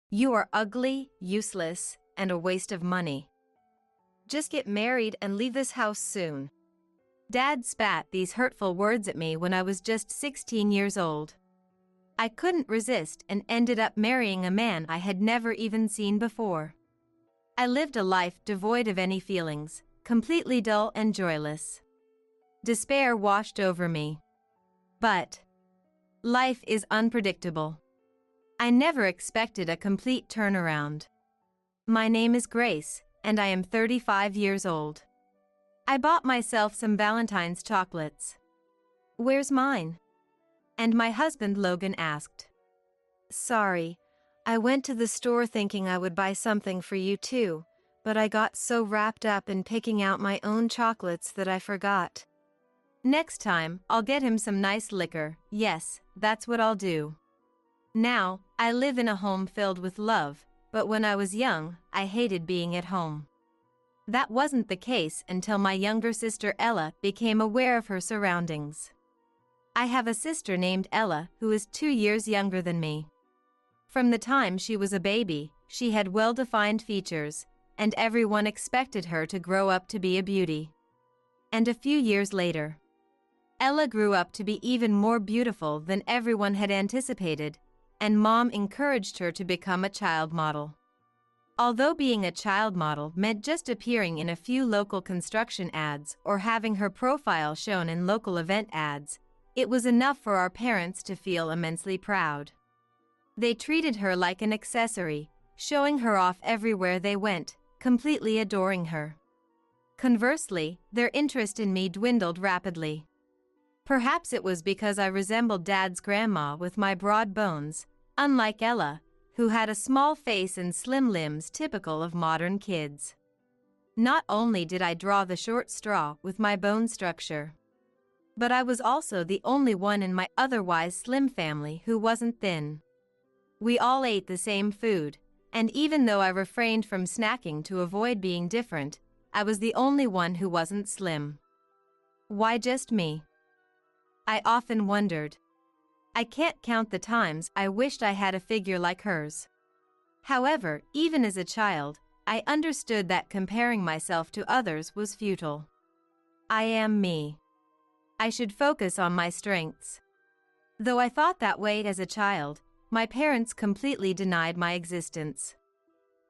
You are ugly, useless, and a waste of money. Just get married and leave this house soon. Dad spat these hurtful words at me when I was just 16 years old. I couldn't resist and ended up marrying a man I had never even seen before. I lived a life devoid of any feelings, completely dull and joyless. Despair washed over me. But life is unpredictable. I never expected a complete turnaround. My name is Grace, and I am 35 years old. I bought myself some Valentine's chocolates. Where's mine? And my husband Logan asked. Sorry, I went to the store thinking I would buy something for you too, but I got so wrapped up in picking out my own chocolates that I forgot. Next time, I'll get him some nice liquor. Yes, that's what I'll do. Now, I live in a home filled with love, but when I was young, I hated being at home. That wasn't the case until my younger sister Ella became aware of her surroundings. I have a sister named Ella who is 2 years younger than me. From the time she was a baby, she had well-defined features, and everyone expected her to grow up to be a beauty. And a few years later, Ella grew up to be even more beautiful than everyone had anticipated, and Mom encouraged her to become a child model. Although being a child model meant just appearing in a few local construction ads or having her profile shown in local event ads, it was enough for our parents to feel immensely proud. They treated her like an accessory, showing her off everywhere they went, completely adoring her. Conversely, their interest in me dwindled rapidly. Perhaps it was because I resembled Dad's grandma with my broad bones, unlike Ella, who had a small face and slim limbs typical of modern kids. Not only did I draw the short straw with my bone structure, but I was also the only one in my otherwise slim family who wasn't thin. We all ate the same food, and even though I refrained from snacking to avoid being different, I was the only one who wasn't slim. Why just me? I often wondered. I can't count the times I wished I had a figure like hers. However, even as a child, I understood that comparing myself to others was futile. I am me. I should focus on my strengths. Though I thought that way as a child, my parents completely denied my existence.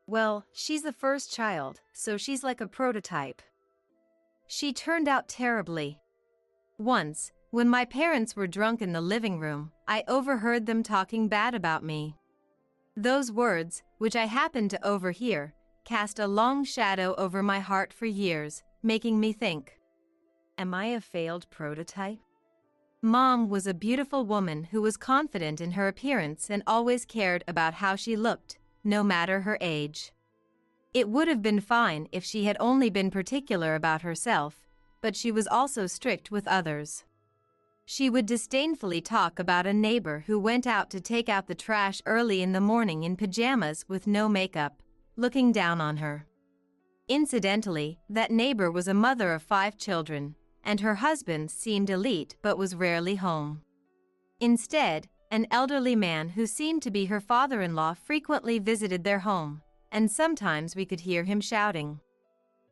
Well, she's the first child, so she's like a prototype. She turned out terribly. Once, when my parents were drunk in the living room, I overheard them talking bad about me. Those words, which I happened to overhear, cast a long shadow over my heart for years, making me think, am I a failed prototype? Mom was a beautiful woman who was confident in her appearance and always cared about how she looked, no matter her age. It would have been fine if she had only been particular about herself, but she was also strict with others. She would disdainfully talk about a neighbor who went out to take out the trash early in the morning in pajamas with no makeup, looking down on her. Incidentally, that neighbor was a mother of 5 children, and her husband seemed elite but was rarely home. Instead, an elderly man who seemed to be her father-in-law frequently visited their home, and sometimes we could hear him shouting.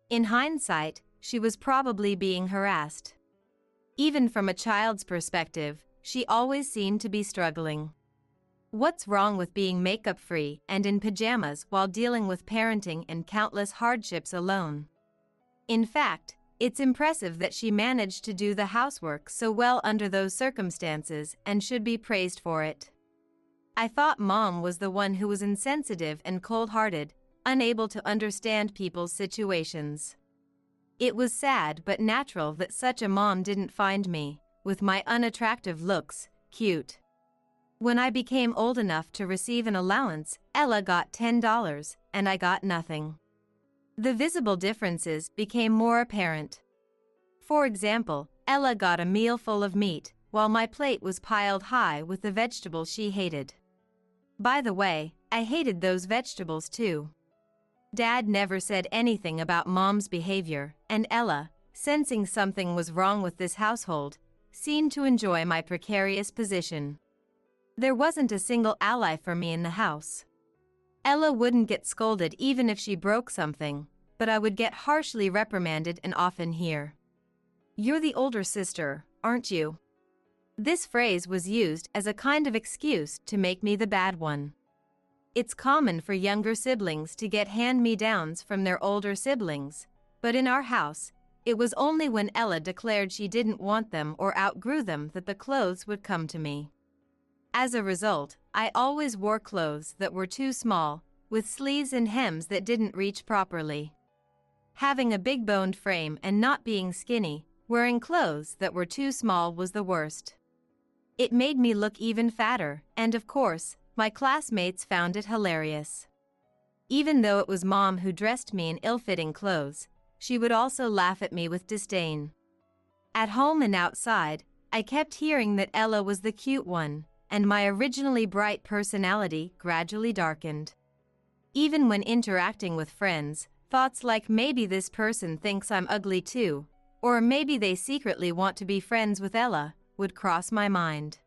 In hindsight, she was probably being harassed. Even from a child's perspective, she always seemed to be struggling. What's wrong with being makeup-free and in pajamas while dealing with parenting and countless hardships alone? In fact, it's impressive that she managed to do the housework so well under those circumstances and should be praised for it. I thought Mom was the one who was insensitive and cold-hearted, unable to understand people's situations. It was sad but natural that such a mom didn't find me, with my unattractive looks, cute. When I became old enough to receive an allowance, Ella got $10, and I got nothing. The visible differences became more apparent. For example, Ella got a meal full of meat, while my plate was piled high with the vegetables she hated. By the way, I hated those vegetables too. Dad never said anything about Mom's behavior, and Ella, sensing something was wrong with this household, seemed to enjoy my precarious position. There wasn't a single ally for me in the house. Ella wouldn't get scolded even if she broke something, but I would get harshly reprimanded and often hear, "You're the older sister, aren't you?" This phrase was used as a kind of excuse to make me the bad one. It's common for younger siblings to get hand-me-downs from their older siblings, but in our house, it was only when Ella declared she didn't want them or outgrew them that the clothes would come to me. As a result, I always wore clothes that were too small, with sleeves and hems that didn't reach properly. Having a big boned frame and not being skinny, wearing clothes that were too small was the worst. It made me look even fatter, and of course, my classmates found it hilarious. Even though it was Mom who dressed me in ill-fitting clothes, she would also laugh at me with disdain. At home and outside, I kept hearing that Ella was the cute one, and my originally bright personality gradually darkened. Even when interacting with friends, thoughts like maybe this person thinks I'm ugly too, or maybe they secretly want to be friends with Ella, would cross my mind.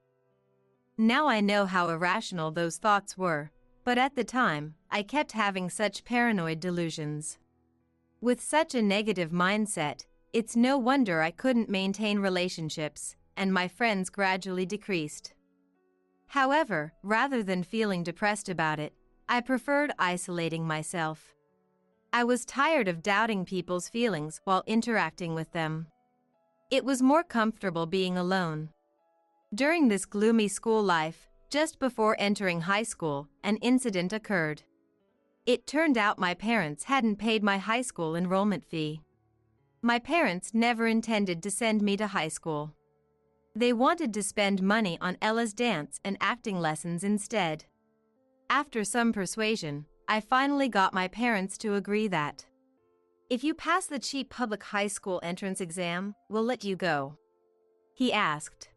Now I know how irrational those thoughts were, but at the time, I kept having such paranoid delusions. With such a negative mindset, it's no wonder I couldn't maintain relationships, and my friends gradually decreased. However, rather than feeling depressed about it, I preferred isolating myself. I was tired of doubting people's feelings while interacting with them. It was more comfortable being alone. During this gloomy school life, just before entering high school, an incident occurred. It turned out my parents hadn't paid my high school enrollment fee. My parents never intended to send me to high school. They wanted to spend money on Ella's dance and acting lessons instead. After some persuasion, I finally got my parents to agree that, "If you pass the cheap public high school entrance exam, we'll let you go," he asked.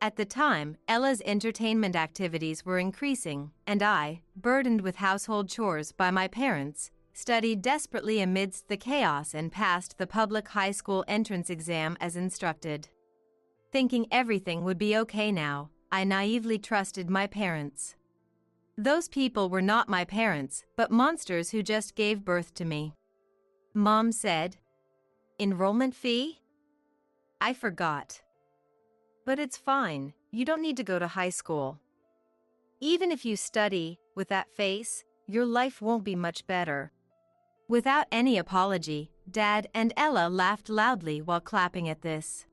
At the time, Ella's entertainment activities were increasing, and I, burdened with household chores by my parents, studied desperately amidst the chaos and passed the public high school entrance exam as instructed. Thinking everything would be okay now, I naively trusted my parents. Those people were not my parents, but monsters who just gave birth to me. Mom said, "Enrollment fee?" I forgot. "But it's fine, you don't need to go to high school. Even if you study with that face, your life won't be much better." Without any apology, Dad and Ella laughed loudly while clapping at this.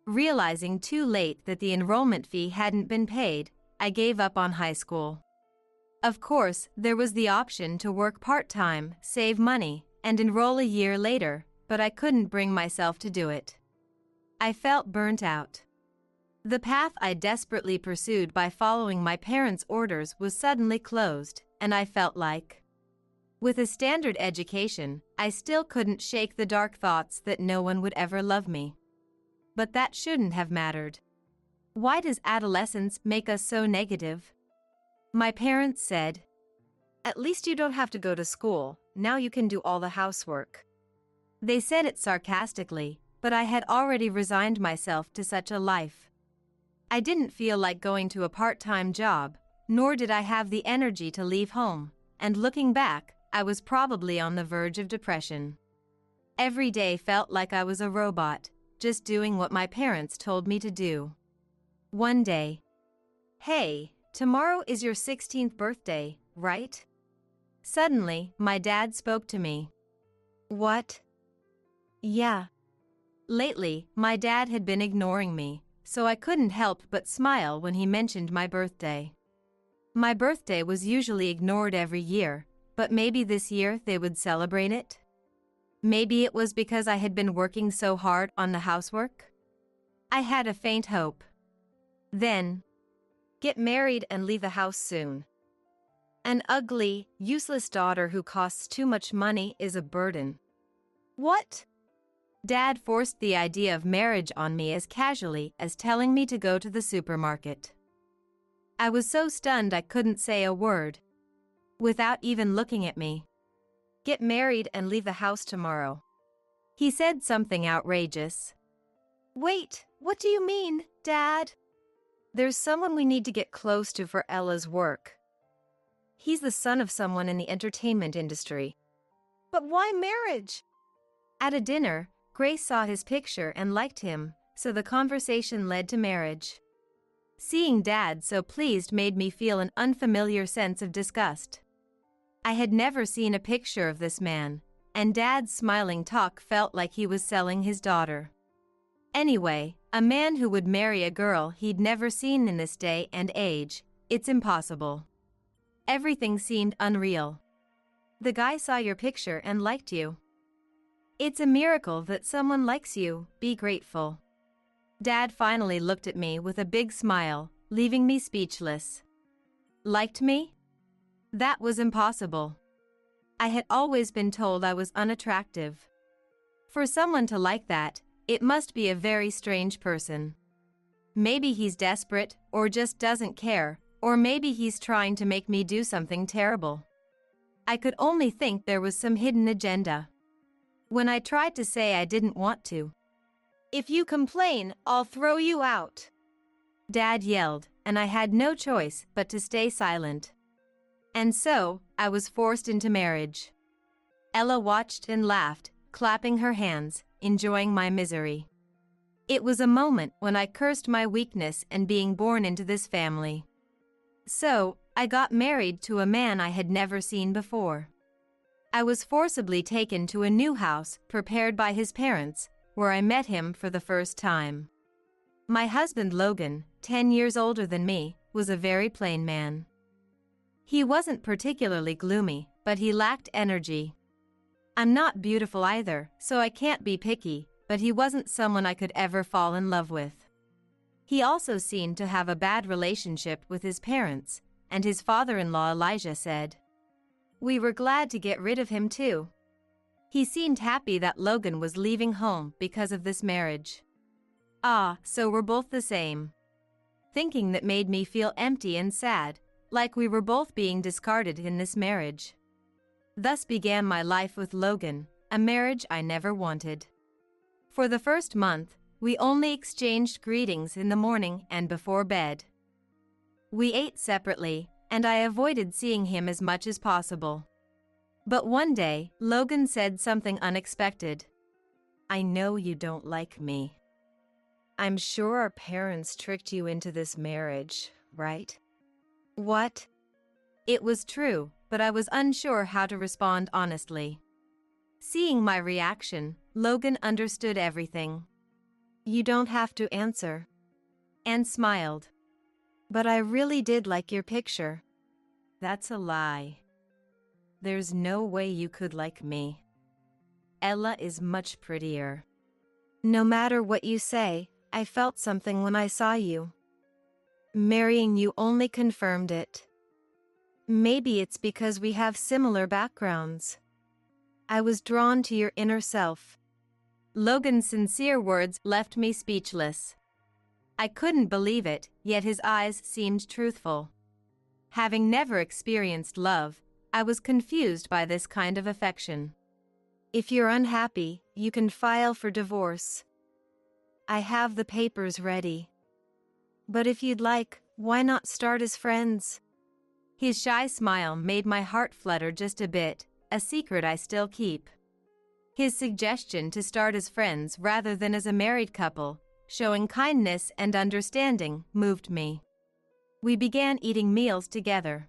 Realizing too late that the enrollment fee hadn't been paid, I gave up on high school. Of course, there was the option to work part-time, save money, and enroll a year later, but I couldn't bring myself to do it. I felt burnt out. The path I desperately pursued by following my parents' orders was suddenly closed, and I felt like, with a standard education, I still couldn't shake the dark thoughts that no one would ever love me. But that shouldn't have mattered. Why does adolescence make us so negative? My parents said, "At least you don't have to go to school, now you can do all the housework." They said it sarcastically, but I had already resigned myself to such a life. I didn't feel like going to a part-time job, nor did I have the energy to leave home, and looking back, I was probably on the verge of depression. Every day felt like I was a robot, just doing what my parents told me to do. One day, "Hey, tomorrow is your 16th birthday, right?" Suddenly, my dad spoke to me. "What?" "Yeah." Lately, my dad had been ignoring me, so I couldn't help but smile when he mentioned my birthday. My birthday was usually ignored every year, but maybe this year they would celebrate it? Maybe it was because I had been working so hard on the housework? I had a faint hope. Then, "Get married and leave the house soon. An ugly, useless daughter who costs too much money is a burden." What? Dad forced the idea of marriage on me as casually as telling me to go to the supermarket. I was so stunned I couldn't say a word. Without even looking at me. "Get married and leave the house tomorrow." He said something outrageous. "Wait, what do you mean, Dad?" "There's someone we need to get close to for Ella's work." He's the son of someone in the entertainment industry. But why marriage? At a dinner, Grace saw his picture and liked him, so the conversation led to marriage. Seeing Dad so pleased made me feel an unfamiliar sense of disgust. I had never seen a picture of this man, and Dad's smiling talk felt like he was selling his daughter. Anyway, a man who would marry a girl he'd never seen in this day and age, it's impossible. Everything seemed unreal. The guy saw your picture and liked you. It's a miracle that someone likes you, be grateful. Dad finally looked at me with a big smile, leaving me speechless. Liked me? That was impossible. I had always been told I was unattractive. For someone to like that, it must be a very strange person. Maybe he's desperate, or just doesn't care, or maybe he's trying to make me do something terrible. I could only think there was some hidden agenda. When I tried to say I didn't want to. If you complain, I'll throw you out. Dad yelled, and I had no choice but to stay silent. And so, I was forced into marriage. Ella watched and laughed, clapping her hands, enjoying my misery. It was a moment when I cursed my weakness and being born into this family. So, I got married to a man I had never seen before. I was forcibly taken to a new house prepared by his parents, where I met him for the first time. My husband Logan, 10 years older than me, was a very plain man. He wasn't particularly gloomy, but he lacked energy. I'm not beautiful either, so I can't be picky, but he wasn't someone I could ever fall in love with. He also seemed to have a bad relationship with his parents, and his father-in-law Elijah said, "We were glad to get rid of him too." He seemed happy that Logan was leaving home because of this marriage. Ah, so we're both the same. Thinking that made me feel empty and sad, like we were both being discarded in this marriage. Thus began my life with Logan, a marriage I never wanted. For the first month, we only exchanged greetings in the morning and before bed. We ate separately, and I avoided seeing him as much as possible. But one day, Logan said something unexpected. "I know you don't like me. I'm sure our parents tricked you into this marriage, right?" What? It was true, but I was unsure how to respond honestly. Seeing my reaction, Logan understood everything. "You don't have to answer." And smiled. "But I really did like your picture." "That's a lie. There's no way you could like me. Ella is much prettier." "No matter what you say, I felt something when I saw you. Marrying you only confirmed it. Maybe it's because we have similar backgrounds. I was drawn to your inner self." Logan's sincere words left me speechless. I couldn't believe it, yet his eyes seemed truthful. Having never experienced love, I was confused by this kind of affection. "If you're unhappy, you can file for divorce. I have the papers ready. But if you'd like, why not start as friends?" His shy smile made my heart flutter just a bit, a secret I still keep. His suggestion to start as friends rather than as a married couple, showing kindness and understanding, moved me. We began eating meals together.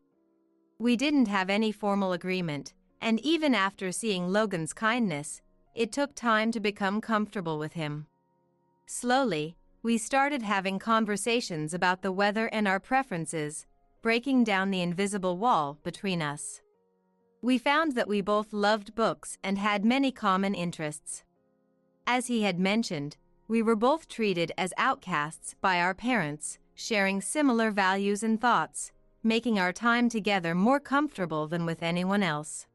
We didn't have any formal agreement, and even after seeing Logan's kindness, it took time to become comfortable with him. Slowly, we started having conversations about the weather and our preferences, breaking down the invisible wall between us. We found that we both loved books and had many common interests. As he had mentioned, we were both treated as outcasts by our parents, sharing similar values and thoughts, making our time together more comfortable than with anyone else.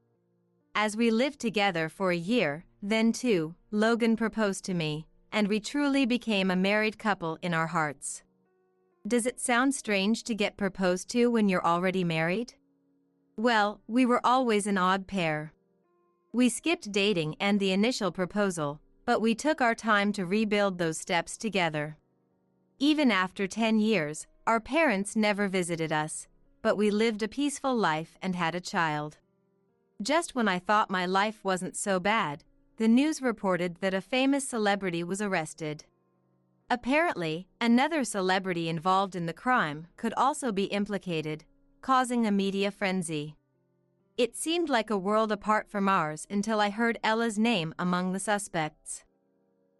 As we lived together for a year, then too, Logan proposed to me, and we truly became a married couple in our hearts. Does it sound strange to get proposed to when you're already married? Well, we were always an odd pair. We skipped dating and the initial proposal, but we took our time to rebuild those steps together. Even after 10 years, our parents never visited us, but we lived a peaceful life and had a child. Just when I thought my life wasn't so bad, the news reported that a famous celebrity was arrested. Apparently, another celebrity involved in the crime could also be implicated, causing a media frenzy. It seemed like a world apart from ours until I heard Ella's name among the suspects.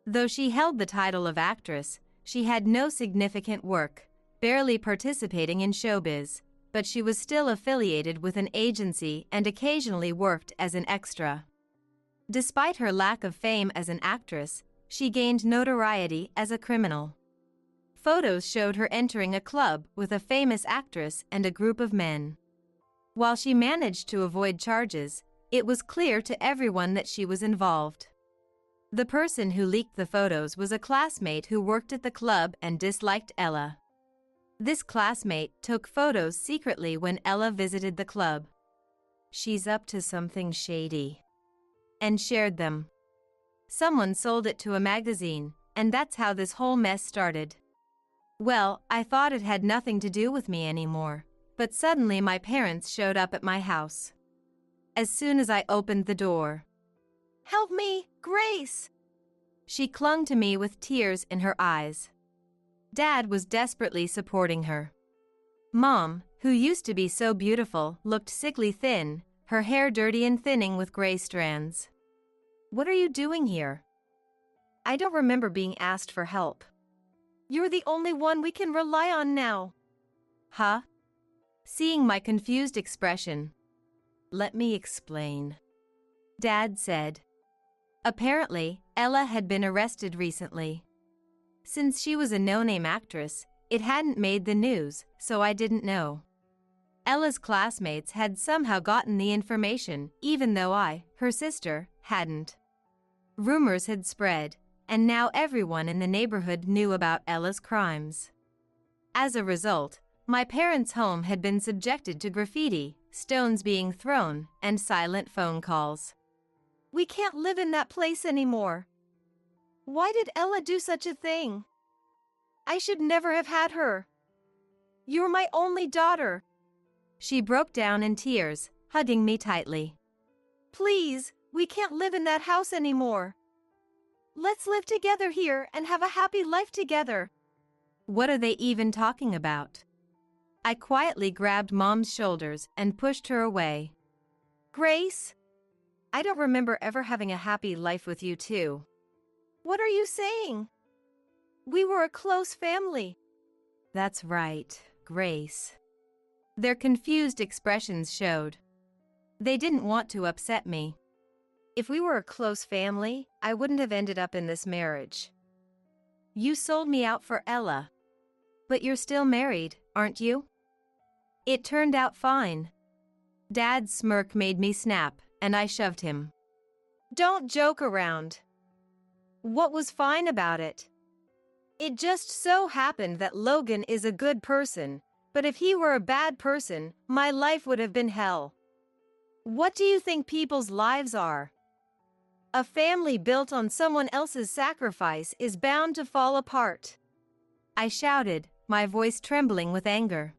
Though she held the title of actress, she had no significant work, barely participating in showbiz, but she was still affiliated with an agency and occasionally worked as an extra. Despite her lack of fame as an actress, she gained notoriety as a criminal. Photos showed her entering a club with a famous actress and a group of men. While she managed to avoid charges, it was clear to everyone that she was involved. The person who leaked the photos was a classmate who worked at the club and disliked Ella. This classmate took photos secretly when Ella visited the club. "She's up to something shady," and shared them. Someone sold it to a magazine, and that's how this whole mess started. Well, I thought it had nothing to do with me anymore, but suddenly my parents showed up at my house. As soon as I opened the door, Help me, Grace! She clung to me with tears in her eyes. Dad was desperately supporting her. Mom, who used to be so beautiful, looked sickly thin, her hair dirty and thinning with gray strands. "What are you doing here?" "I don't remember being asked for help." You're the only one we can rely on now. Huh? Seeing my confused expression, "Let me explain," Dad said. Apparently, Ella had been arrested recently. Since she was a no-name actress, it hadn't made the news, so I didn't know. Ella's classmates had somehow gotten the information, even though I, her sister, hadn't. Rumors had spread, and now everyone in the neighborhood knew about Ella's crimes. As a result, my parents' home had been subjected to graffiti, stones being thrown, and silent phone calls. We can't live in that place anymore. Why did Ella do such a thing? I should never have had her. You're my only daughter. She broke down in tears, hugging me tightly. Please, we can't live in that house anymore. Let's live together here and have a happy life together. What are they even talking about? I quietly grabbed Mom's shoulders and pushed her away. Grace? I don't remember ever having a happy life with you two. What are you saying? We were a close family. That's right, Grace. Their confused expressions showed. They didn't want to upset me. If we were a close family, I wouldn't have ended up in this marriage. You sold me out for Ella. But you're still married, aren't you? It turned out fine. Dad's smirk made me snap, and I shoved him. Don't joke around. What was fine about it? It just so happened that Logan is a good person, but if he were a bad person, my life would have been hell. What do you think people's lives are? A family built on someone else's sacrifice is bound to fall apart. I shouted, my voice trembling with anger.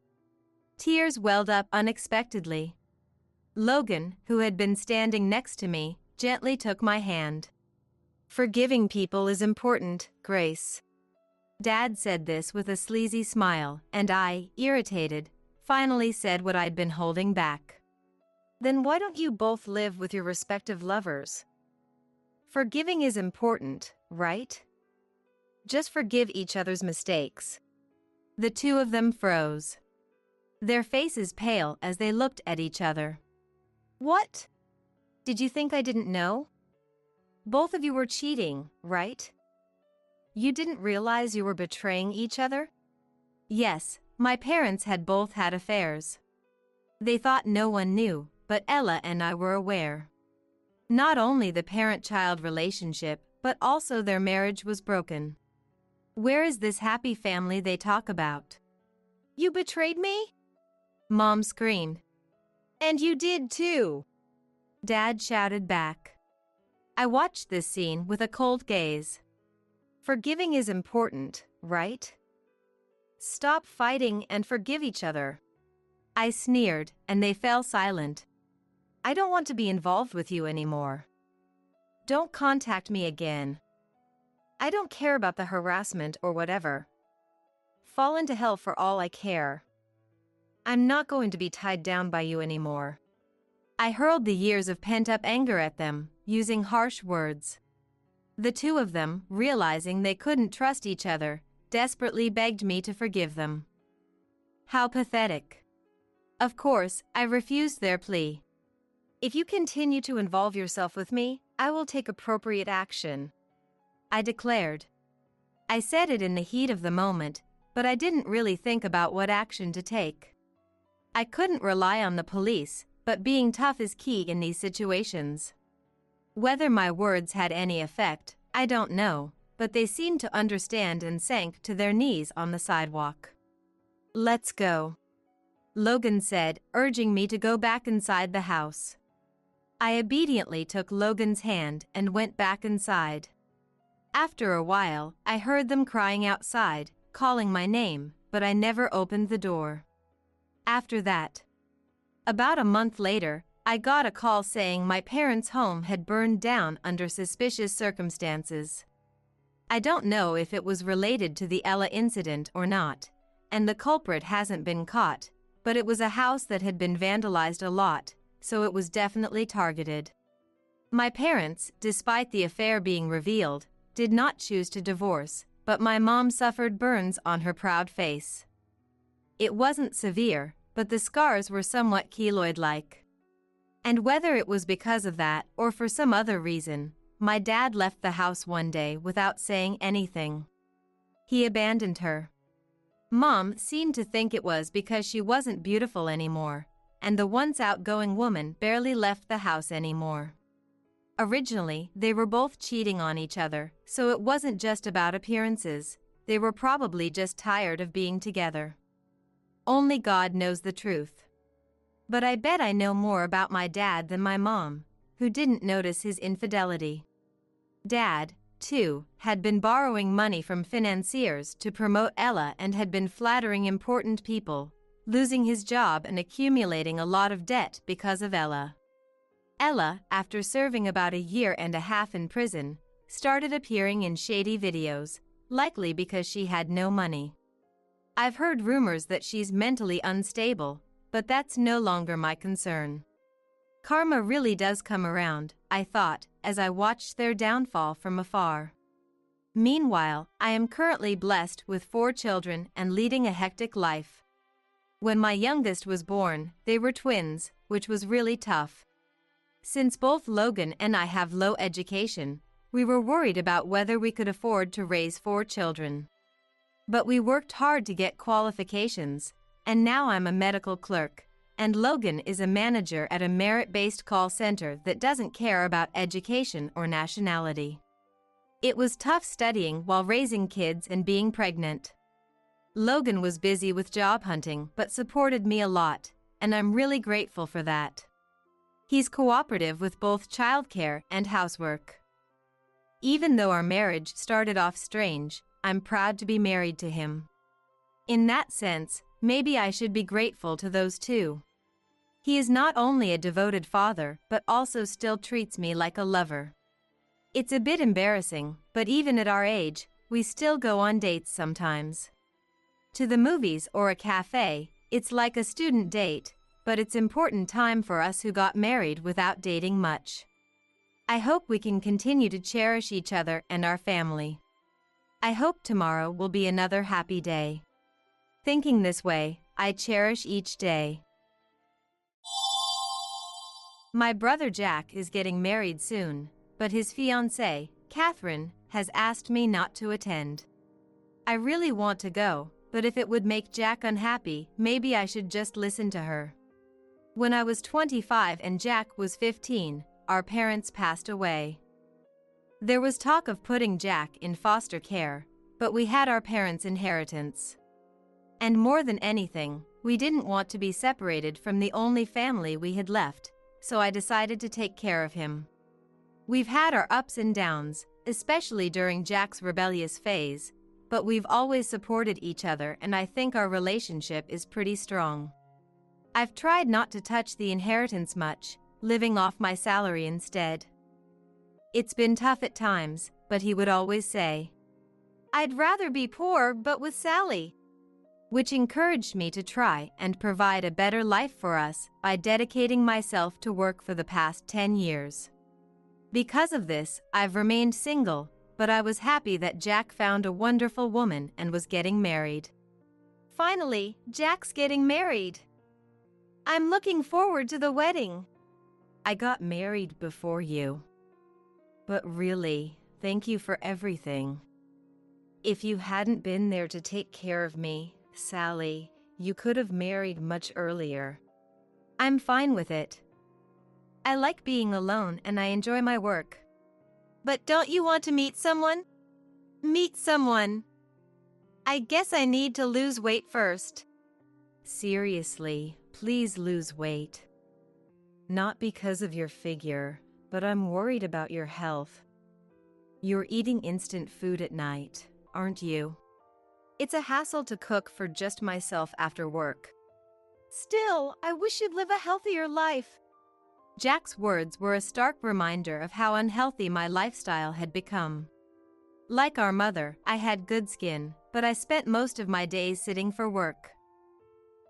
Tears welled up unexpectedly. Logan, who had been standing next to me, gently took my hand. Forgiving people is important, Grace. Dad said this with a sleazy smile, and I, irritated, finally said what I'd been holding back. Then why don't you both live with your respective lovers? Forgiving is important, right? Just forgive each other's mistakes. The two of them froze. Their faces pale as they looked at each other. What? Did you think I didn't know? Both of you were cheating, right? You didn't realize you were betraying each other? Yes, my parents had both had affairs. They thought no one knew, but Ella and I were aware. Not only the parent-child relationship, but also their marriage was broken. Where is this happy family they talk about? You betrayed me? Mom screamed. And you did too. Dad shouted back. I watched this scene with a cold gaze. Forgiving is important, right? Stop fighting and forgive each other. I sneered, and they fell silent. I don't want to be involved with you anymore. Don't contact me again. I don't care about the harassment or whatever. Fall into hell for all I care. I'm not going to be tied down by you anymore. I hurled the years of pent-up anger at them, using harsh words. The two of them, realizing they couldn't trust each other, desperately begged me to forgive them. How pathetic. Of course, I refused their plea. If you continue to involve yourself with me, I will take appropriate action, I declared. I said it in the heat of the moment, but I didn't really think about what action to take. I couldn't rely on the police, but being tough is key in these situations. Whether my words had any effect, I don't know, but they seemed to understand and sank to their knees on the sidewalk. Let's go, Logan said, urging me to go back inside the house. I obediently took Logan's hand and went back inside. After a while, I heard them crying outside, calling my name, but I never opened the door. After that, about a month later, I got a call saying my parents' home had burned down under suspicious circumstances. I don't know if it was related to the Ella incident or not, and the culprit hasn't been caught, but it was a house that had been vandalized a lot, so it was definitely targeted. My parents, despite the affair being revealed, did not choose to divorce, but my mom suffered burns on her proud face. It wasn't severe, but the scars were somewhat keloid-like. And whether it was because of that or for some other reason, my dad left the house one day without saying anything. He abandoned her. Mom seemed to think it was because she wasn't beautiful anymore, and the once outgoing woman barely left the house anymore. Originally, they were both cheating on each other, so it wasn't just about appearances. They were probably just tired of being together. Only God knows the truth. But I bet I know more about my dad than my mom, who didn't notice his infidelity. Dad, too, had been borrowing money from financiers to promote Ella and had been flattering important people, losing his job and accumulating a lot of debt because of Ella. Ella, after serving about a year and a half in prison, started appearing in shady videos, likely because she had no money. I've heard rumors that she's mentally unstable, but that's no longer my concern. Karma really does come around, I thought, as I watched their downfall from afar. Meanwhile, I am currently blessed with 4 children and leading a hectic life. When my youngest was born, they were twins, which was really tough. Since both Logan and I have low education, we were worried about whether we could afford to raise 4 children. But we worked hard to get qualifications, and now I'm a medical clerk, and Logan is a manager at a merit-based call center that doesn't care about education or nationality. It was tough studying while raising kids and being pregnant. Logan was busy with job hunting but supported me a lot, and I'm really grateful for that. He's cooperative with both childcare and housework. Even though our marriage started off strange, I'm proud to be married to him. In that sense, maybe I should be grateful to those two. He is not only a devoted father but also still treats me like a lover. It's a bit embarrassing, but even at our age, we still go on dates sometimes. To the movies or a cafe, it's like a student date, but it's important time for us who got married without dating much. I hope we can continue to cherish each other and our family. I hope tomorrow will be another happy day. Thinking this way, I cherish each day. My brother Jack is getting married soon, but his fiancée, Catherine, has asked me not to attend. I really want to go, but if it would make Jack unhappy, maybe I should just listen to her. When I was 25 and Jack was 15, our parents passed away. There was talk of putting Jack in foster care, but we had our parents' inheritance. And more than anything, we didn't want to be separated from the only family we had left, so I decided to take care of him. We've had our ups and downs, especially during Jack's rebellious phase, but we've always supported each other and I think our relationship is pretty strong. I've tried not to touch the inheritance much, living off my salary instead. It's been tough at times, but he would always say, "I'd rather be poor but with Sally," which encouraged me to try and provide a better life for us by dedicating myself to work for the past 10 years. Because of this, I've remained single, but I was happy that Jack found a wonderful woman and was getting married. Finally, Jack's getting married. I'm looking forward to the wedding. I got married before you. But really, thank you for everything. If you hadn't been there to take care of me, Sally, you could have married much earlier. I'm fine with it. I like being alone and I enjoy my work. But don't you want to meet someone? Meet someone. I guess I need to lose weight first. Seriously, please lose weight. Not because of your figure, but I'm worried about your health. You're eating instant food at night, aren't you? It's a hassle to cook for just myself after work. Still, I wish you'd live a healthier life. Jack's words were a stark reminder of how unhealthy my lifestyle had become. Like our mother, I had good skin, but I spent most of my days sitting for work.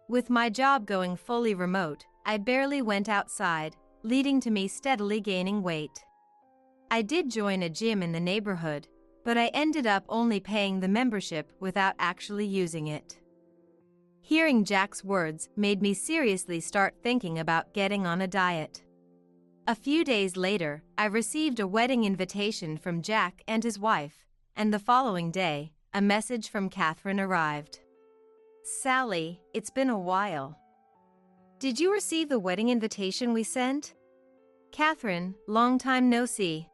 With my job going fully remote, I barely went outside, leading to me steadily gaining weight. I did join a gym in the neighborhood, but I ended up only paying the membership without actually using it. Hearing Jack's words made me seriously start thinking about getting on a diet. A few days later, I received a wedding invitation from Jack and his wife, and the following day, a message from Catherine arrived. Sally, it's been a while. Did you receive the wedding invitation we sent? Catherine, long time no see.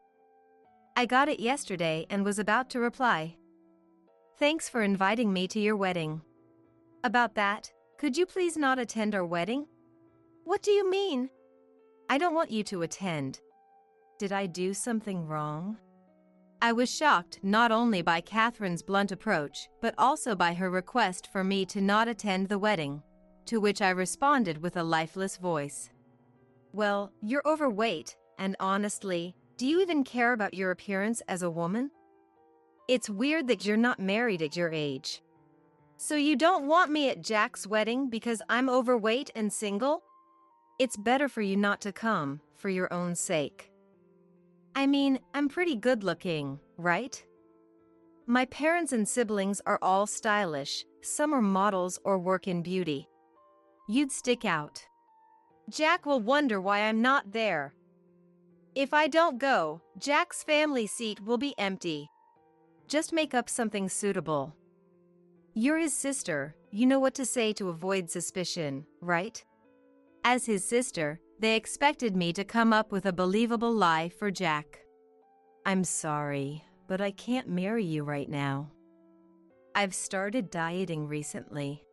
I got it yesterday and was about to reply. Thanks for inviting me to your wedding. About that, could you please not attend our wedding? What do you mean? I don't want you to attend. Did I do something wrong? I was shocked not only by Catherine's blunt approach, but also by her request for me to not attend the wedding, to which I responded with a lifeless voice. Well, you're overweight, and honestly, do you even care about your appearance as a woman? It's weird that you're not married at your age. So you don't want me at Jack's wedding because I'm overweight and single? It's better for you not to come, for your own sake. I mean, I'm pretty good looking, right? My parents and siblings are all stylish, some are models or work in beauty. You'd stick out. Jack will wonder why I'm not there. If I don't go, Jack's family seat will be empty. Just make up something suitable. You're his sister, you know what to say to avoid suspicion, right? As his sister, they expected me to come up with a believable lie for Jack. I'm sorry, but I can't marry you right now. I've started dieting recently.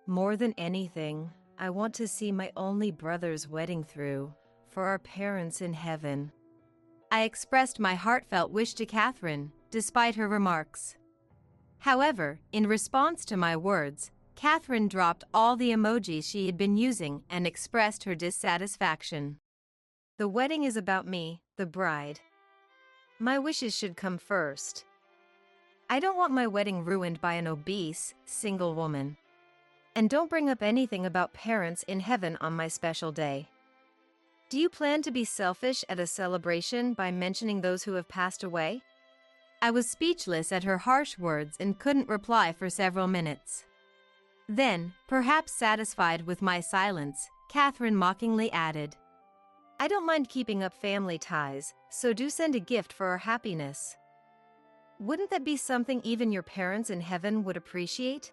More than anything, I want to see my only brother's wedding through, for our parents in heaven. I expressed my heartfelt wish to Catherine, despite her remarks. However, in response to my words, Catherine dropped all the emojis she had been using and expressed her dissatisfaction. The wedding is about me, the bride. My wishes should come first. I don't want my wedding ruined by an obese, single woman. And don't bring up anything about parents in heaven on my special day. Do you plan to be selfish at a celebration by mentioning those who have passed away? I was speechless at her harsh words and couldn't reply for several minutes. Then, perhaps satisfied with my silence, Catherine mockingly added, I don't mind keeping up family ties, so do send a gift for our happiness. Wouldn't that be something even your parents in heaven would appreciate?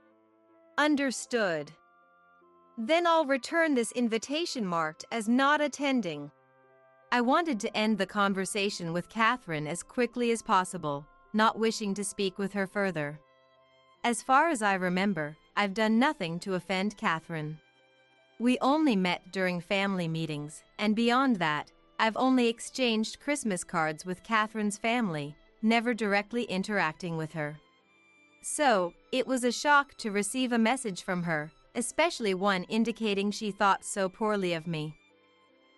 Understood. Then I'll return this invitation marked as not attending. I wanted to end the conversation with Catherine as quickly as possible, not wishing to speak with her further. As far as I remember, I've done nothing to offend Catherine. We only met during family meetings, and beyond that, I've only exchanged Christmas cards with Catherine's family, never directly interacting with her. So, it was a shock to receive a message from her, especially one indicating she thought so poorly of me.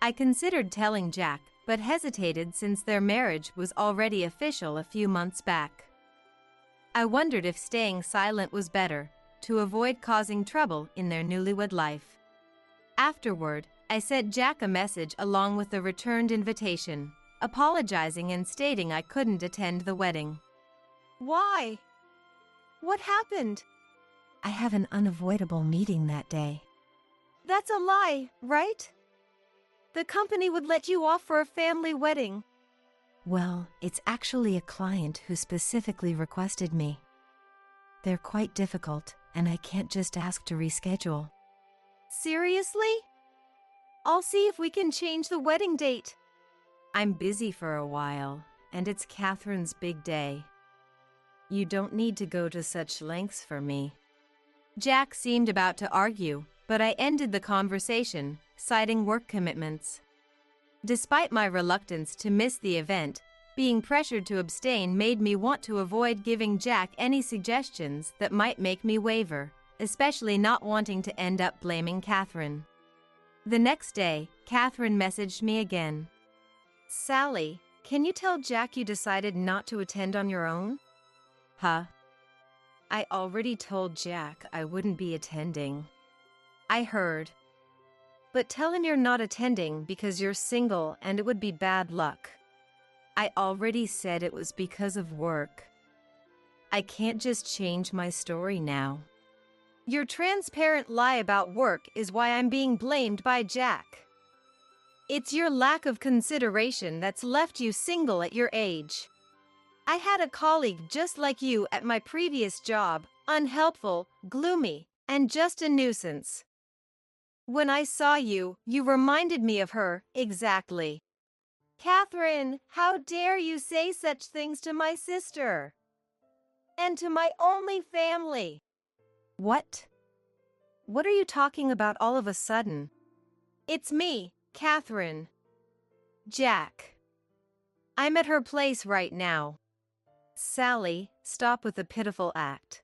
I considered telling Jack, but hesitated since their marriage was already official a few months back. I wondered if staying silent was better, to avoid causing trouble in their newlywed life. Afterward, I sent Jack a message along with the returned invitation, apologizing and stating I couldn't attend the wedding. Why? What happened? I have an unavoidable meeting that day. That's a lie, right? The company would let you off for a family wedding. Well, it's actually a client who specifically requested me. They're quite difficult, and I can't just ask to reschedule. Seriously? I'll see if we can change the wedding date. I'm busy for a while, and it's Catherine's big day. You don't need to go to such lengths for me. Jack seemed about to argue, but I ended the conversation, citing work commitments. Despite my reluctance to miss the event, being pressured to abstain made me want to avoid giving Jack any suggestions that might make me waver, especially not wanting to end up blaming Catherine. The next day, Catherine messaged me again. Sally, can you tell Jack you decided not to attend on your own? Huh? I already told Jack I wouldn't be attending. I heard. But tell him you're not attending because you're single and it would be bad luck. I already said it was because of work. I can't just change my story now. Your transparent lie about work is why I'm being blamed by Jack. It's your lack of consideration that's left you single at your age. I had a colleague just like you at my previous job, unhelpful, gloomy, and just a nuisance. When I saw you, you reminded me of her, exactly. Catherine, how dare you say such things to my sister? And to my only family. What? What are you talking about all of a sudden? It's me, Catherine. Jack. I'm at her place right now. Sally, stop with the pitiful act.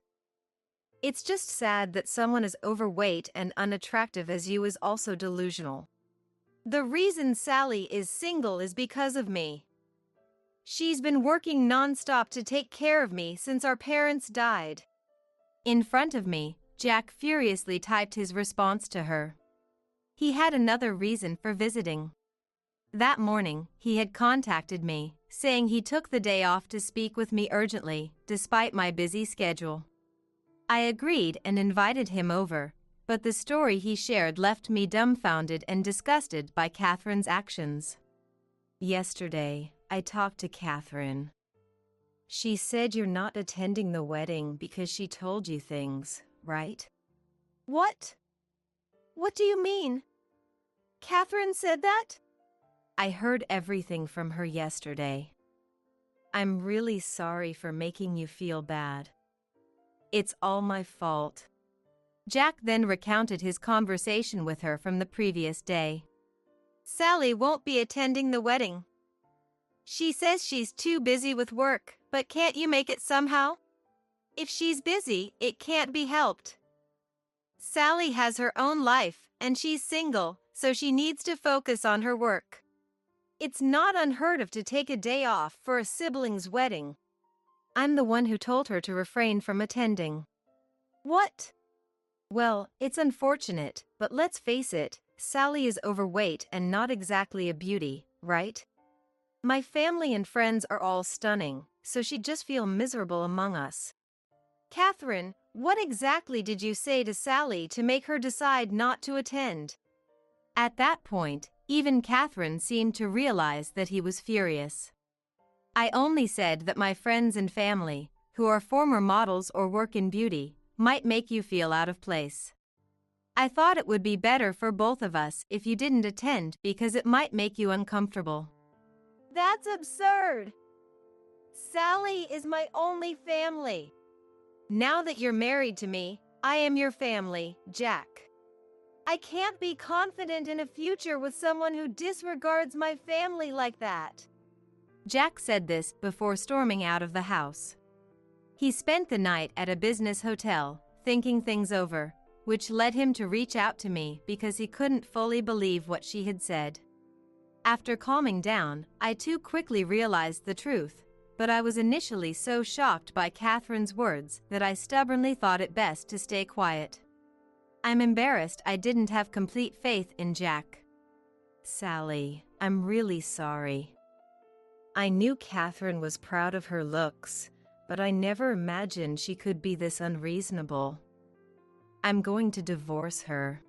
It's just sad that someone as overweight and unattractive as you is also delusional. The reason Sally is single is because of me. She's been working nonstop to take care of me since our parents died. In front of me, Jack furiously typed his response to her. He had another reason for visiting. That morning, he had contacted me, saying he took the day off to speak with me urgently, despite my busy schedule. I agreed and invited him over, but the story he shared left me dumbfounded and disgusted by Catherine's actions. Yesterday, I talked to Catherine. She said you're not attending the wedding because she told you things, right? What? What do you mean? Catherine said that? I heard everything from her yesterday. I'm really sorry for making you feel bad. It's all my fault. Jack then recounted his conversation with her from the previous day. Sally won't be attending the wedding. She says she's too busy with work, but can't you make it somehow? If she's busy, it can't be helped. Sally has her own life, and she's single, so she needs to focus on her work. It's not unheard of to take a day off for a sibling's wedding. I'm the one who told her to refrain from attending. What? Well, it's unfortunate, but let's face it, Sally is overweight and not exactly a beauty, right? My family and friends are all stunning, so she'd just feel miserable among us. Catherine, what exactly did you say to Sally to make her decide not to attend? At that point, even Catherine seemed to realize that he was furious. I only said that my friends and family, who are former models or work in beauty, might make you feel out of place. I thought it would be better for both of us if you didn't attend because it might make you uncomfortable. That's absurd. Sally is my only family. Now that you're married to me, I am your family, Jack. I can't be confident in a future with someone who disregards my family like that. Jack said this before storming out of the house. He spent the night at a business hotel, thinking things over, which led him to reach out to me because he couldn't fully believe what she had said. After calming down, I too quickly realized the truth, but I was initially so shocked by Catherine's words that I stubbornly thought it best to stay quiet. I'm embarrassed I didn't have complete faith in Jack. Sally, I'm really sorry. I knew Catherine was proud of her looks, but I never imagined she could be this unreasonable. I'm going to divorce her.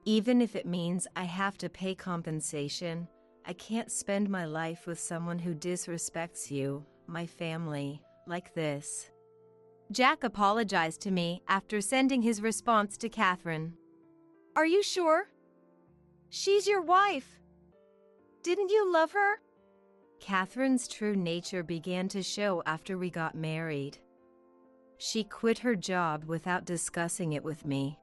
Even if it means I have to pay compensation, I can't spend my life with someone who disrespects you, my family, like this. Jack apologized to me after sending his response to Catherine. Are you sure? She's your wife. Didn't you love her? Catherine's true nature began to show after we got married. She quit her job without discussing it with me.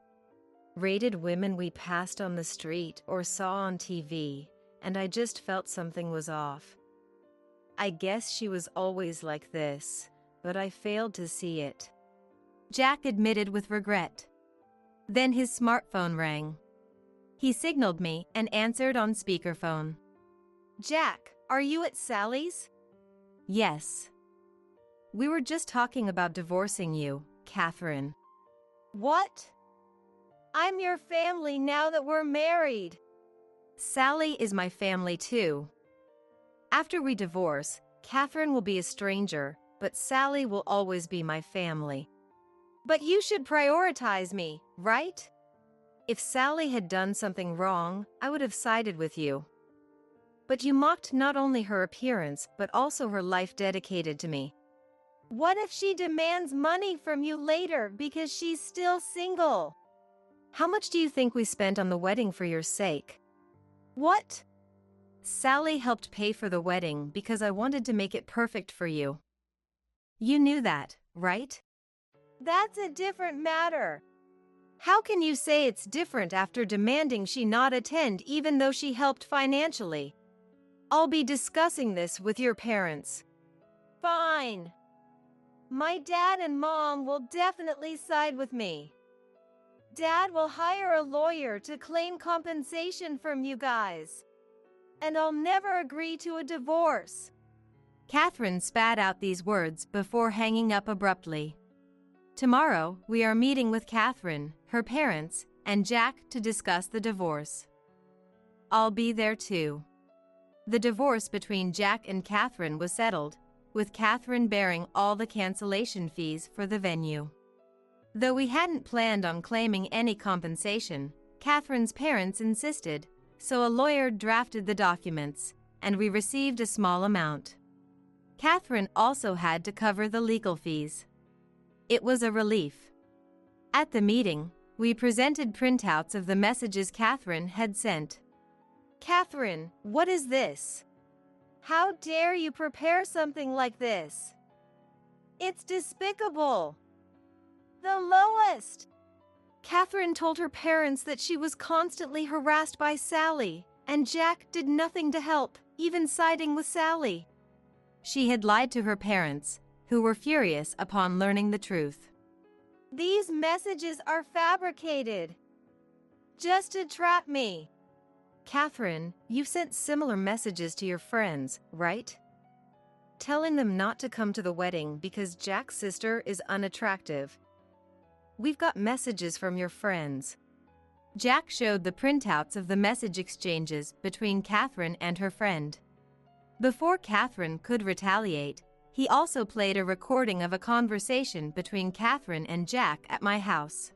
Rated women we passed on the street or saw on TV, and I just felt something was off. I guess she was always like this, but I failed to see it. Jack admitted with regret. Then his smartphone rang. He signaled me and answered on speakerphone. Jack, are you at Sally's? Yes. We were just talking about divorcing you, Catherine. What? I'm your family now that we're married. Sally is my family too. After we divorce, Catherine will be a stranger, but Sally will always be my family. But you should prioritize me, right? If Sally had done something wrong, I would have sided with you. But you mocked not only her appearance, but also her life dedicated to me. What if she demands money from you later because she's still single? How much do you think we spent on the wedding for your sake? What? Sally helped pay for the wedding because I wanted to make it perfect for you. You knew that, right? That's a different matter. How can you say it's different after demanding she not attend even though she helped financially? I'll be discussing this with your parents. Fine. My dad and mom will definitely side with me. Dad will hire a lawyer to claim compensation from you guys. And I'll never agree to a divorce. Catherine spat out these words before hanging up abruptly. Tomorrow, we are meeting with Catherine, her parents, and Jack to discuss the divorce. I'll be there too. The divorce between Jack and Catherine was settled, with Catherine bearing all the cancellation fees for the venue. Though we hadn't planned on claiming any compensation, Catherine's parents insisted, so a lawyer drafted the documents, and we received a small amount. Catherine also had to cover the legal fees. It was a relief. At the meeting, we presented printouts of the messages Catherine had sent. Catherine, what is this? How dare you prepare something like this? It's despicable. The lowest. Catherine told her parents that she was constantly harassed by Sally, and Jack did nothing to help, even siding with Sally. She had lied to her parents, who were furious upon learning the truth. These messages are fabricated. Just to trap me. Catherine, you've sent similar messages to your friends, right? Telling them not to come to the wedding because Jack's sister is unattractive. We've got messages from your friends. Jack showed the printouts of the message exchanges between Catherine and her friend. Before Catherine could retaliate, he also played a recording of a conversation between Catherine and Jack at my house.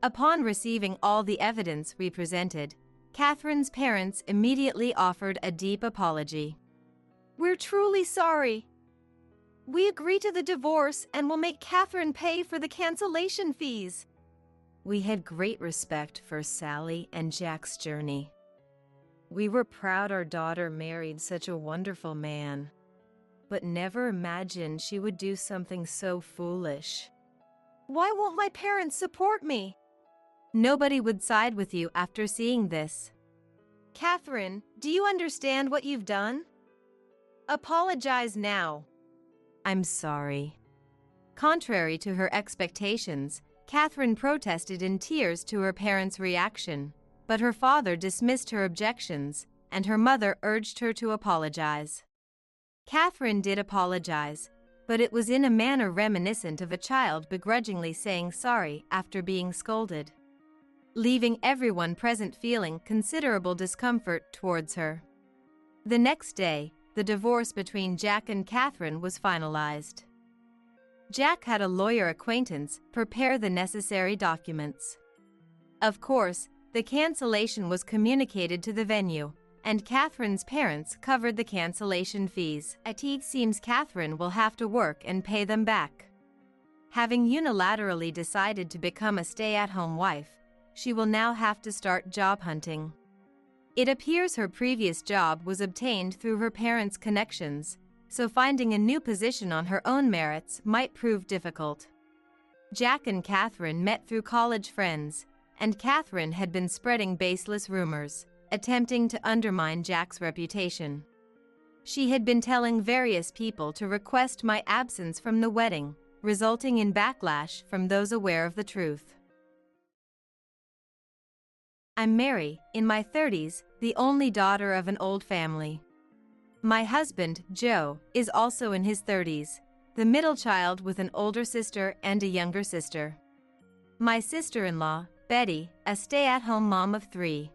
Upon receiving all the evidence we presented, Catherine's parents immediately offered a deep apology. We're truly sorry. We agree to the divorce and will make Catherine pay for the cancellation fees. We had great respect for Sally and Jack's journey. We were proud our daughter married such a wonderful man, but never imagined she would do something so foolish. Why won't my parents support me? Nobody would side with you after seeing this. Catherine, do you understand what you've done? Apologize now. I'm sorry. Contrary to her expectations, Catherine protested in tears to her parents' reaction, but her father dismissed her objections, and her mother urged her to apologize. Catherine did apologize, but it was in a manner reminiscent of a child begrudgingly saying sorry after being scolded, leaving everyone present feeling considerable discomfort towards her. The next day, the divorce between Jack and Catherine was finalized. Jack had a lawyer acquaintance prepare the necessary documents. Of course, the cancellation was communicated to the venue, and Catherine's parents covered the cancellation fees. It seems Catherine will have to work and pay them back. Having unilaterally decided to become a stay-at-home wife, she will now have to start job hunting. It appears her previous job was obtained through her parents' connections, so finding a new position on her own merits might prove difficult. Jack and Catherine met through college friends, and Catherine had been spreading baseless rumors, attempting to undermine Jack's reputation. She had been telling various people to request my absence from the wedding, resulting in backlash from those aware of the truth. I'm Mary, in my 30s, the only daughter of an old family. My husband, Joe, is also in his 30s, the middle child with an older sister and a younger sister. My sister-in-law, Betty, a stay-at-home mom of 3,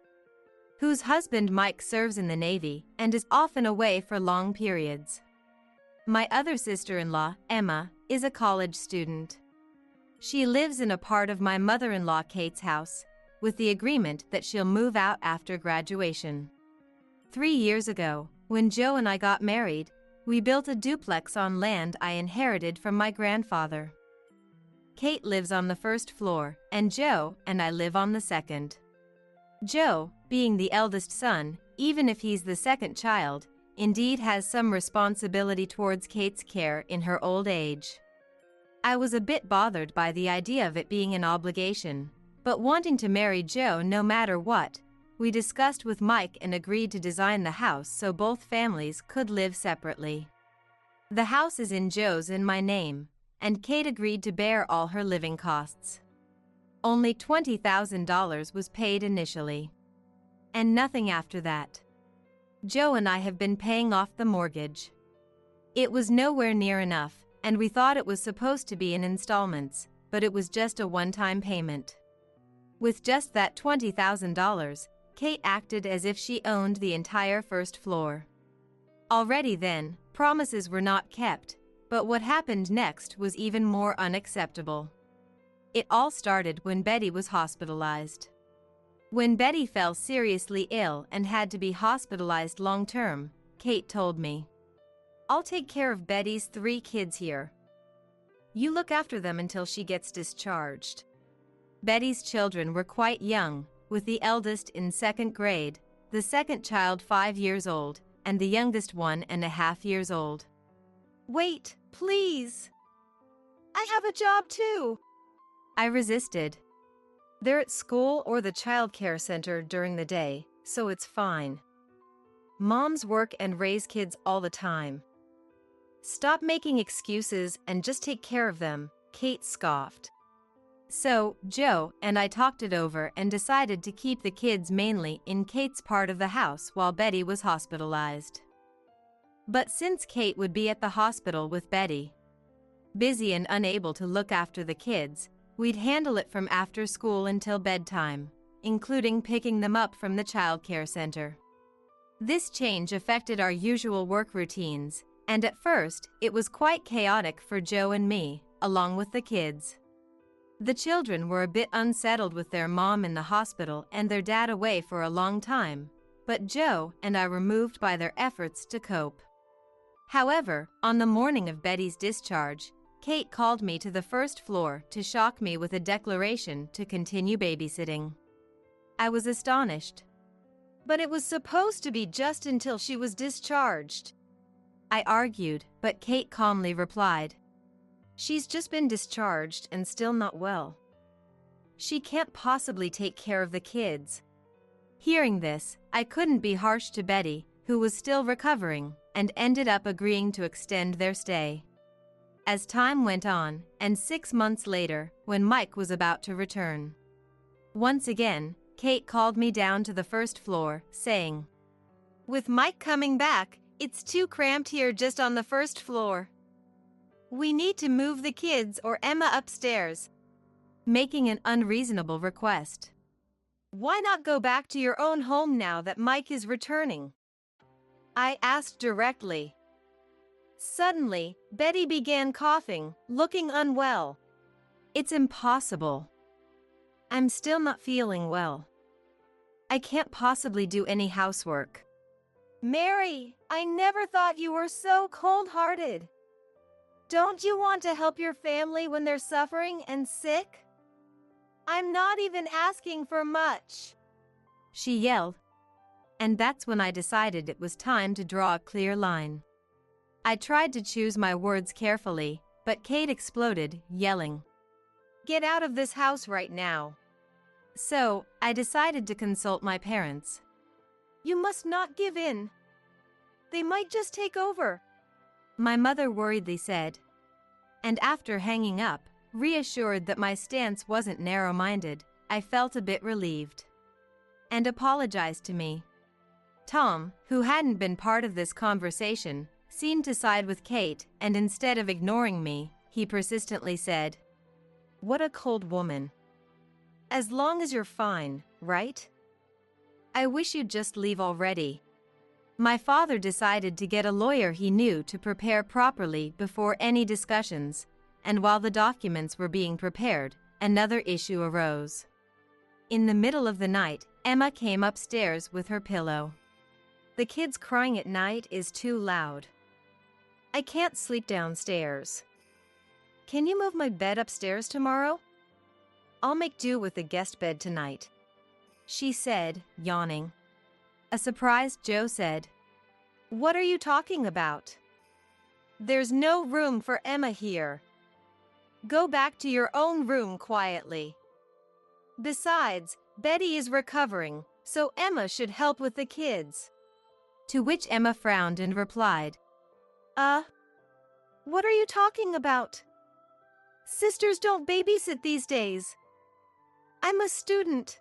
whose husband Mike serves in the Navy and is often away for long periods. My other sister-in-law, Emma, is a college student. She lives in a part of my mother-in-law Kate's house, with the agreement that she'll move out after graduation. 3 years ago, when Joe and I got married, we built a duplex on land I inherited from my grandfather. Kate lives on the first floor, and Joe and I live on the second. Joe, being the eldest son, even if he's the second child, indeed has some responsibility towards Kate's care in her old age. I was a bit bothered by the idea of it being an obligation, but wanting to marry Joe no matter what, we discussed with Mike and agreed to design the house so both families could live separately. The house is in Joe's and my name, and Kate agreed to bear all her living costs. Only $20,000 was paid initially, and nothing after that. Joe and I have been paying off the mortgage. It was nowhere near enough, and we thought it was supposed to be in installments, but it was just a one-time payment. With just that $20,000, Kate acted as if she owned the entire first floor. Already then, promises were not kept, but what happened next was even more unacceptable. It all started when Betty was hospitalized. When Betty fell seriously ill and had to be hospitalized long-term, Kate told me, "I'll take care of Betty's 3 kids here. You look after them until she gets discharged." Betty's children were quite young, with the eldest in 2nd grade, the second child 5 years old, and the youngest 1.5 years old. "Wait, please. I have a job too." I resisted. "They're at school or the child care center during the day, so it's fine. Moms work and raise kids all the time. Stop making excuses and just take care of them," Kate scoffed. So, Joe and I talked it over and decided to keep the kids mainly in Kate's part of the house while Betty was hospitalized. But since Kate would be at the hospital with Betty, busy and unable to look after the kids, we'd handle it from after school until bedtime, including picking them up from the childcare center. This change affected our usual work routines, and at first, it was quite chaotic for Joe and me, along with the kids. The children were a bit unsettled with their mom in the hospital and their dad away for a long time, but Joe and I were moved by their efforts to cope. However, on the morning of Betty's discharge, Kate called me to the first floor to shock me with a declaration to continue babysitting. I was astonished. "But it was supposed to be just until she was discharged," I argued, but Kate calmly replied, "She's just been discharged and still not well. She can't possibly take care of the kids." Hearing this, I couldn't be harsh to Betty, who was still recovering, and ended up agreeing to extend their stay. As time went on, and 6 months later, when Mike was about to return, once again, Kate called me down to the first floor, saying, "With Mike coming back, it's too cramped here just on the first floor. We need to move the kids or Emma upstairs," making an unreasonable request. "Why not go back to your own home now that Mike is returning?" I asked directly. Suddenly, Betty began coughing, looking unwell. "It's impossible. I'm still not feeling well. I can't possibly do any housework." "Mary, I never thought you were so cold-hearted. Don't you want to help your family when they're suffering and sick? I'm not even asking for much," she yelled. And that's when I decided it was time to draw a clear line. I tried to choose my words carefully, but Kate exploded, yelling, "Get out of this house right now." So, I decided to consult my parents. "You must not give in. They might just take over," my mother worriedly said. And after hanging up, reassured that my stance wasn't narrow-minded, I felt a bit relieved. And apologized to me. Tom, who hadn't been part of this conversation, seemed to side with Kate, and instead of ignoring me, he persistently said, "What a cold woman. As long as you're fine, right? I wish you'd just leave already." My father decided to get a lawyer he knew to prepare properly before any discussions, and while the documents were being prepared, another issue arose. In the middle of the night, Emma came upstairs with her pillow. "The kids crying at night is too loud. I can't sleep downstairs. Can you move my bed upstairs tomorrow? I'll make do with the guest bed tonight," she said, yawning. A surprised Joe said, "What are you talking about? There's no room for Emma here. Go back to your own room quietly. Besides, Betty is recovering, so Emma should help with the kids." To which Emma frowned and replied, What are you talking about? Sisters don't babysit these days. I'm a student.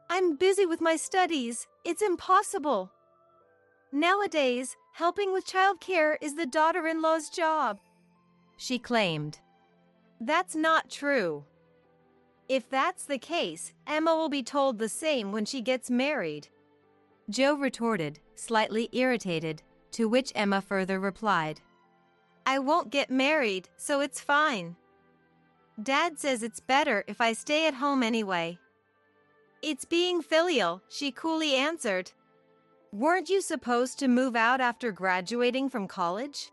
I'm busy with my studies. It's impossible. Nowadays, helping with childcare is the daughter-in-law's job," she claimed. "That's not true. If that's the case, Emma will be told the same when she gets married," Joe retorted, slightly irritated, to which Emma further replied, "I won't get married, so it's fine. Dad says it's better if I stay at home anyway." "It's being filial," she coolly answered. "Weren't you supposed to move out after graduating from college?"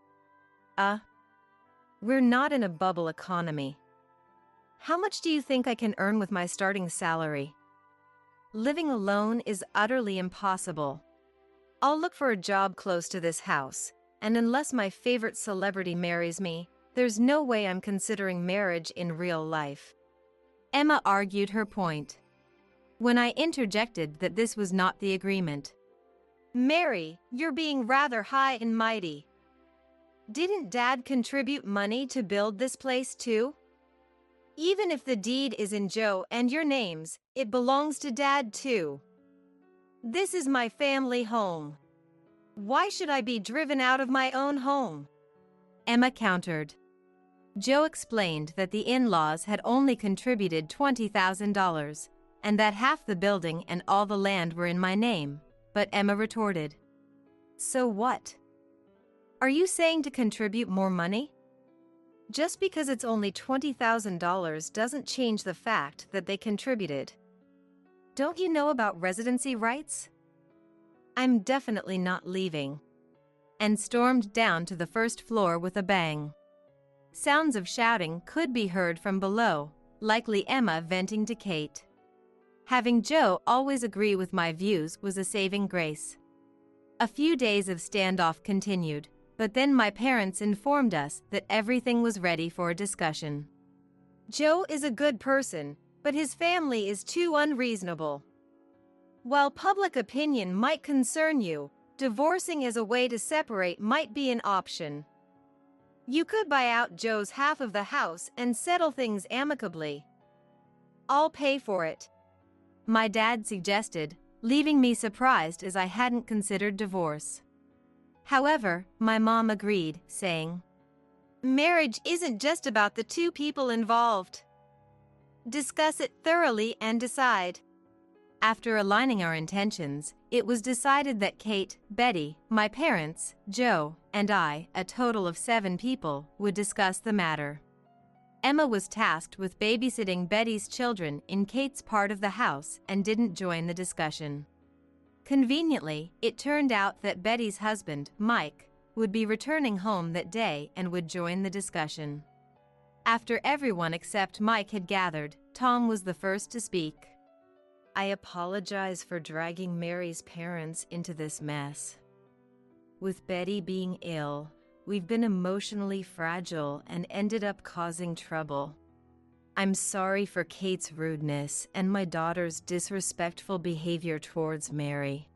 We're not in a bubble economy. How much do you think I can earn with my starting salary? Living alone is utterly impossible. I'll look for a job close to this house, and unless my favorite celebrity marries me, there's no way I'm considering marriage in real life." Emma argued her point. When I interjected that this was not the agreement. "Mary, you're being rather high and mighty. Didn't Dad contribute money to build this place too? Even if the deed is in Joe and your names, it belongs to Dad too. This is my family home. Why should I be driven out of my own home?" Emma countered. Joe explained that the in-laws had only contributed $20,000, and that half the building and all the land were in my name, but Emma retorted, "So what? Are you saying to contribute more money? Just because it's only $20,000 doesn't change the fact that they contributed. Don't you know about residency rights?" I'm definitely not leaving, and stormed down to the first floor with a bang. Sounds of shouting could be heard from below, likely Emma venting to Kate. Having Joe always agree with my views was a saving grace. A few days of standoff continued, but then my parents informed us that everything was ready for a discussion. "Joe is a good person, but his family is too unreasonable. While public opinion might concern you, divorcing as a way to separate might be an option. You could buy out Joe's half of the house and settle things amicably. I'll pay for it, my dad suggested, leaving me surprised as I hadn't considered divorce. However, my mom agreed, saying, marriage isn't just about the two people involved. Discuss it thoroughly and decide. After aligning our intentions, it was decided that Kate, Betty, my parents, Joe, and I, a total of 7 people, would discuss the matter. Emma was tasked with babysitting Betty's children in Kate's part of the house and didn't join the discussion. Conveniently, it turned out that Betty's husband, Mike, would be returning home that day and would join the discussion. After everyone except Mike had gathered, Tom was the first to speak. I apologize for dragging Mary's parents into this mess. With Betty being ill, we've been emotionally fragile and ended up causing trouble. I'm sorry for Kate's rudeness and my daughter's disrespectful behavior towards Mary.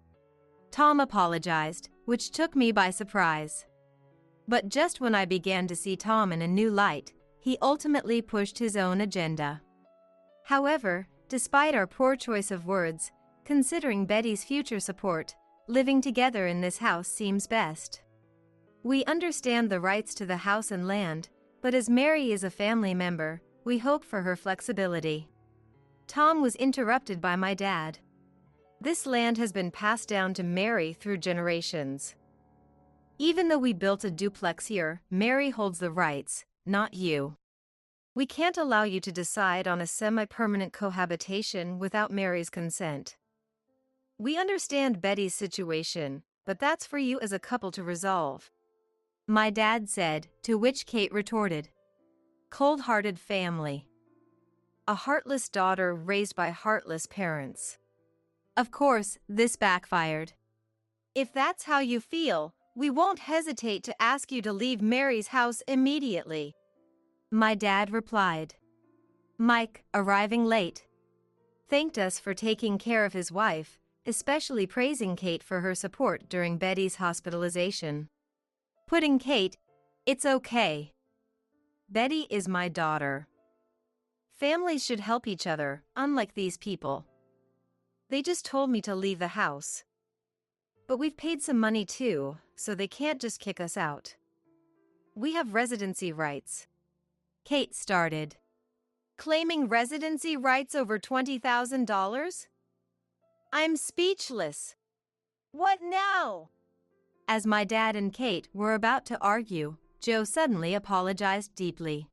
Tom apologized, which took me by surprise. But just when I began to see Tom in a new light, he ultimately pushed his own agenda. However, despite our poor choice of words, considering Betty's future support, living together in this house seems best. We understand the rights to the house and land, but as Mary is a family member, we hope for her flexibility. Tom was interrupted by my dad. This land has been passed down to Mary through generations. Even though we built a duplex here, Mary holds the rights, not you. We can't allow you to decide on a semi-permanent cohabitation without Mary's consent. We understand Betty's situation, but that's for you as a couple to resolve, my dad said, to which Kate retorted, cold-hearted family. A heartless daughter raised by heartless parents. Of course, this backfired. If that's how you feel, we won't hesitate to ask you to leave Mary's house immediately, my dad replied. Mike, arriving late, thanked us for taking care of his wife, especially praising Kate for her support during Betty's hospitalization. Putting Kate, it's okay. Betty is my daughter. Families should help each other, unlike these people. They just told me to leave the house. But we've paid some money too, so they can't just kick us out. We have residency rights, Kate started. Claiming residency rights over $20,000? I'm speechless. What now? As my dad and Kate were about to argue, Joe suddenly apologized deeply.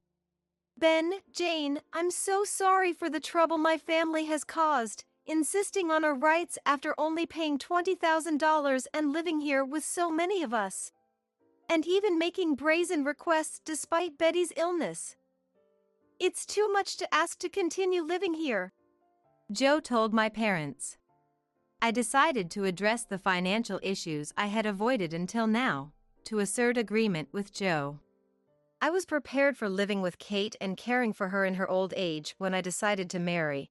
Ben, Jane, I'm so sorry for the trouble my family has caused, insisting on our rights after only paying $20,000 and living here with so many of us. And even making brazen requests despite Betty's illness. It's too much to ask to continue living here, Joe told my parents. I decided to address the financial issues I had avoided until now, to assert agreement with Joe. I was prepared for living with Kate and caring for her in her old age when I decided to marry.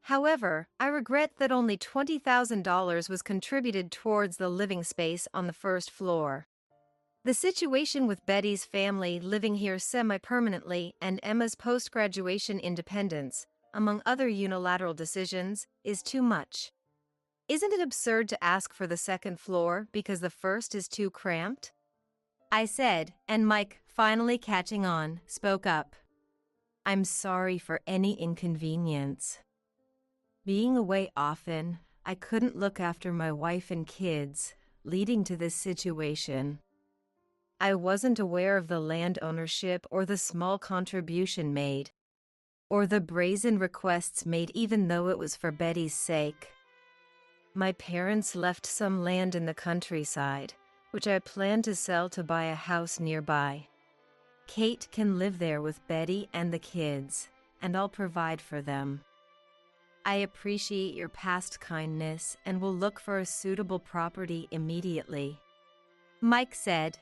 However, I regret that only $20,000 was contributed towards the living space on the first floor. The situation with Betty's family living here semi-permanently and Emma's post-graduation independence, among other unilateral decisions, is too much. Isn't it absurd to ask for the second floor because the first is too cramped? I said, and Mike, finally catching on, spoke up. I'm sorry for any inconvenience. Being away often, I couldn't look after my wife and kids, leading to this situation. I wasn't aware of the land ownership or the small contribution made, or the brazen requests made even though it was for Betty's sake. My parents left some land in the countryside, which I plan to sell to buy a house nearby. Kate can live there with Betty and the kids, and I'll provide for them. I appreciate your past kindness and will look for a suitable property immediately, Mike said.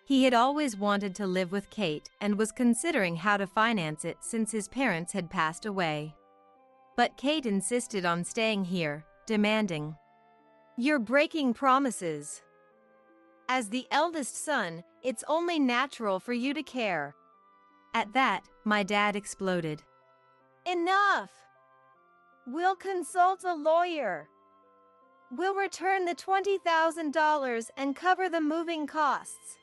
He had always wanted to live with Kate and was considering how to finance it since his parents had passed away. But Kate insisted on staying here, demanding, "You're breaking promises." As the eldest son, it's only natural for you to care. At that, my dad exploded. Enough! We'll consult a lawyer. We'll return the $20,000 and cover the moving costs.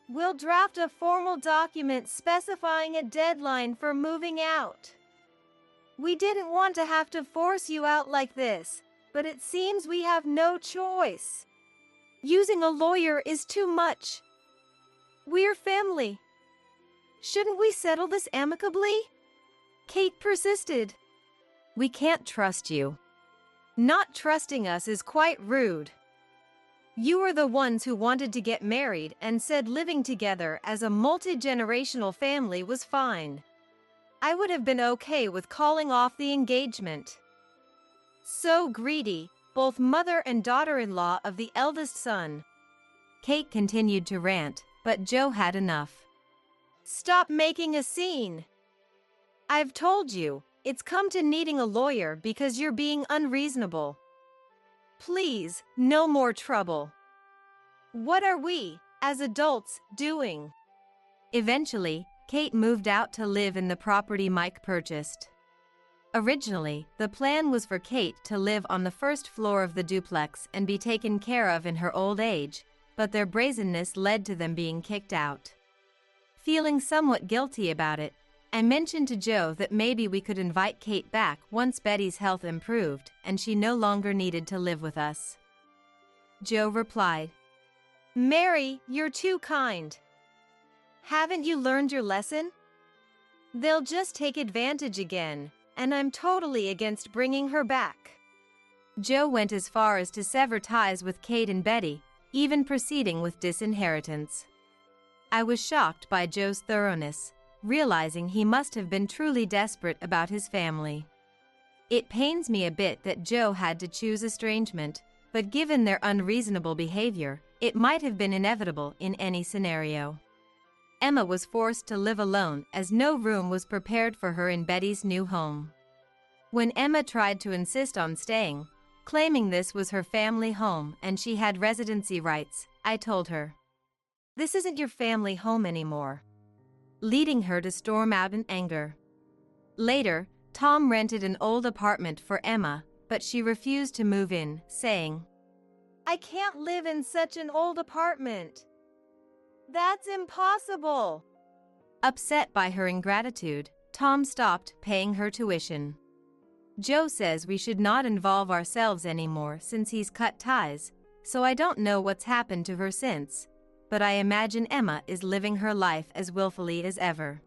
We'll draft a formal document specifying a deadline for moving out. We didn't want to have to force you out like this, but it seems we have no choice. Using a lawyer is too much. We're family. Shouldn't we settle this amicably? Kate persisted. We can't trust you. Not trusting us is quite rude. You were the ones who wanted to get married and said living together as a multi-generational family was fine. I would have been okay with calling off the engagement. So greedy, both mother and daughter-in-law of the eldest son. Kate continued to rant, but Joe had enough. Stop making a scene. I've told you, it's come to needing a lawyer because you're being unreasonable. Please, no more trouble. What are we, as adults, doing? Eventually, Kate moved out to live in the property Mike purchased. Originally, the plan was for Kate to live on the first floor of the duplex and be taken care of in her old age, but their brazenness led to them being kicked out. Feeling somewhat guilty about it, I mentioned to Joe that maybe we could invite Kate back once Betty's health improved and she no longer needed to live with us. Joe replied, Mary, you're too kind. Haven't you learned your lesson? They'll just take advantage again, and I'm totally against bringing her back. Joe went as far as to sever ties with Kate and Betty, even proceeding with disinheritance. I was shocked by Joe's thoroughness, realizing he must have been truly desperate about his family. It pains me a bit that Joe had to choose estrangement, but given their unreasonable behavior, it might have been inevitable in any scenario. Emma was forced to live alone as no room was prepared for her in Betty's new home. When Emma tried to insist on staying, claiming this was her family home and she had residency rights, I told her, "This isn't your family home anymore," leading her to storm out in anger. Later, Tom rented an old apartment for Emma, but she refused to move in, saying, I can't live in such an old apartment. That's impossible. Upset by her ingratitude, Tom stopped paying her tuition. Joe says we should not involve ourselves anymore since he's cut ties, so I don't know what's happened to her since, but I imagine Emma is living her life as willfully as ever.